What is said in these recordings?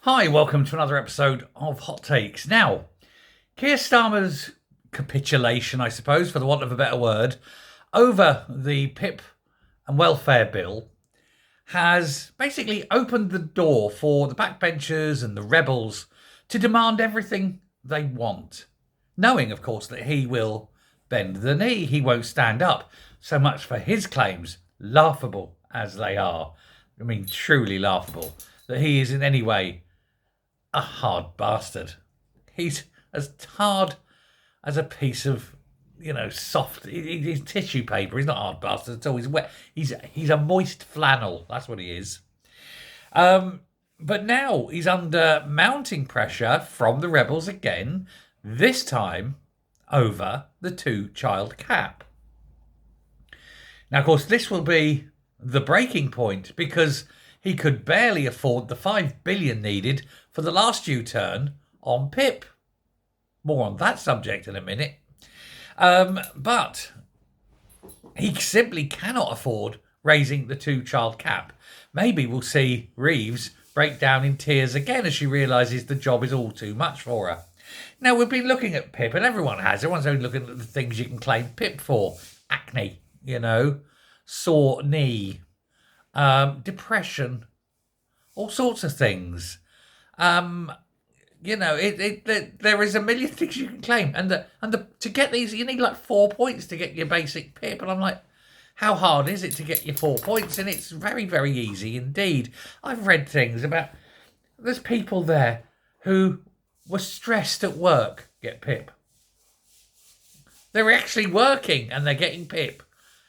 Hi, welcome to another episode of Hot Takes. Now, Keir Starmer's capitulation, I suppose, for the want of a better word, over the PIP and welfare bill has basically opened the door for the backbenchers and the rebels to demand everything they want, knowing, of course, that he will bend the knee. He won't stand up. So much for his claims, laughable as they are. I mean, truly laughable, that he is in any way a hard bastard. He's as hard as a piece of, soft. He's tissue paper. He's not a hard bastard at all. He's wet. He's a moist flannel. That's what he is. But now he's under mounting pressure from the rebels again. This time over the two-child cap. Now, of course, this will be the breaking point because he could barely afford the $5 billion needed for the last U-turn on PIP. More on that subject in a minute. But he simply cannot afford raising the two-child cap. Maybe we'll see Reeves break down in tears again as she realises the job is all too much for her. Now, we've been looking at PIP, and everyone has. Everyone's only looking at the things you can claim PIP for. Acne, sore knee, depression, all sorts of things. There is a million things you can claim, and to get these, you need like 4 points to get your basic PIP. And I'm like, how hard is it to get your 4 points? And it's very, very easy indeed. I've read things about there's people there who were stressed at work get PIP. They're actually working and they're getting PIP.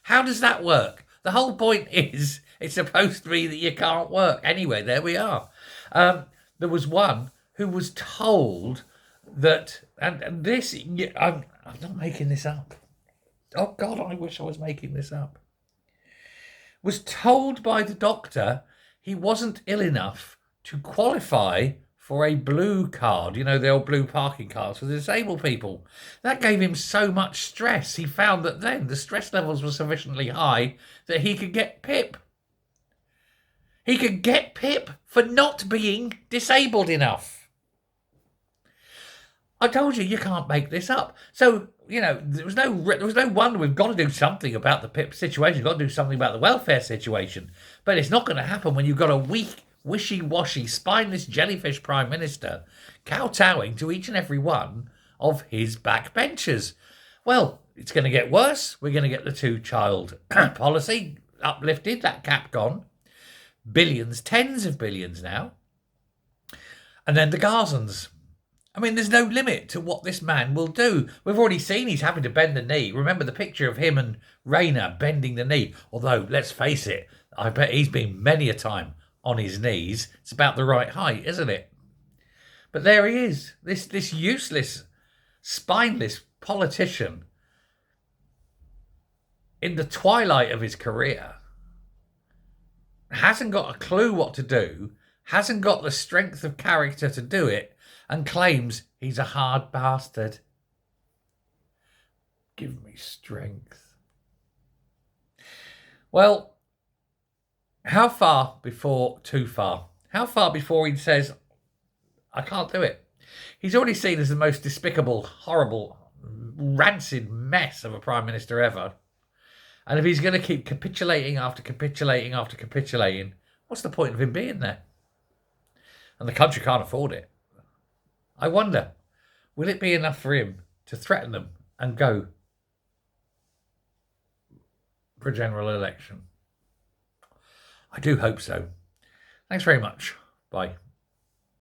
How does that work? The whole point is it's supposed to be that you can't work. Anyway, there we are. There was one who was told that, and this, I'm not making this up. Oh, God, I wish I was making this up. Was told by the doctor he wasn't ill enough to qualify for a blue card, the old blue parking cards for the disabled people. That gave him so much stress. He found that then the stress levels were sufficiently high that he could get PIP. He could get PIP for not being disabled enough. I told you, you can't make this up. So, there was no wonder we've got to do something about the PIP situation. We've got to do something about the welfare situation. But it's not going to happen when you've got a weak, wishy-washy, spineless jellyfish prime minister kowtowing to each and every one of his backbenchers. Well, it's going to get worse. We're going to get the two-child policy uplifted, that cap gone. Billions, tens of billions now. And then the Gazans. I mean, there's no limit to what this man will do. We've already seen he's having to bend the knee. Remember the picture of him and Rayner bending the knee. Although, let's face it, I bet he's been many a time on his knees. It's about the right height, isn't it? But there he is, this useless, spineless politician in the twilight of his career. Hasn't got a clue what to do, hasn't got the strength of character to do it, and claims he's a hard bastard. Give me strength. Well, how far before too far? How far before he says, I can't do it? He's already seen as the most despicable, horrible, rancid mess of a Prime Minister ever. And if he's going to keep capitulating after capitulating after capitulating, what's the point of him being there? And the country can't afford it. I wonder, will it be enough for him to threaten them and go for a general election? I do hope so. Thanks very much. Bye.